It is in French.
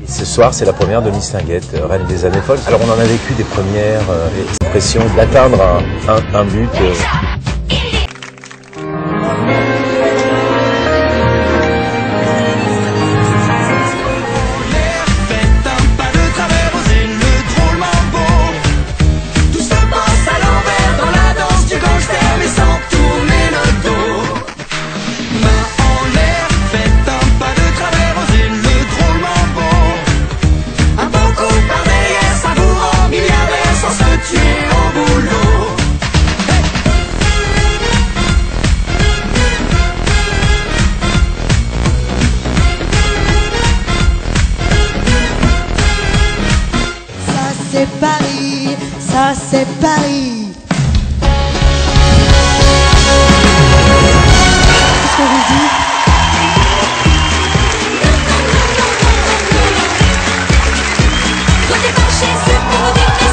Ce soir, c'est la première de Miss Linguette, Reine des années folles. Alors on en a vécu des premières expressions d'atteindre un but. C'est Paris, ça c'est Paris. Qu'est-ce qu'on vous dit? Quand t'es fâché, c'est pour dire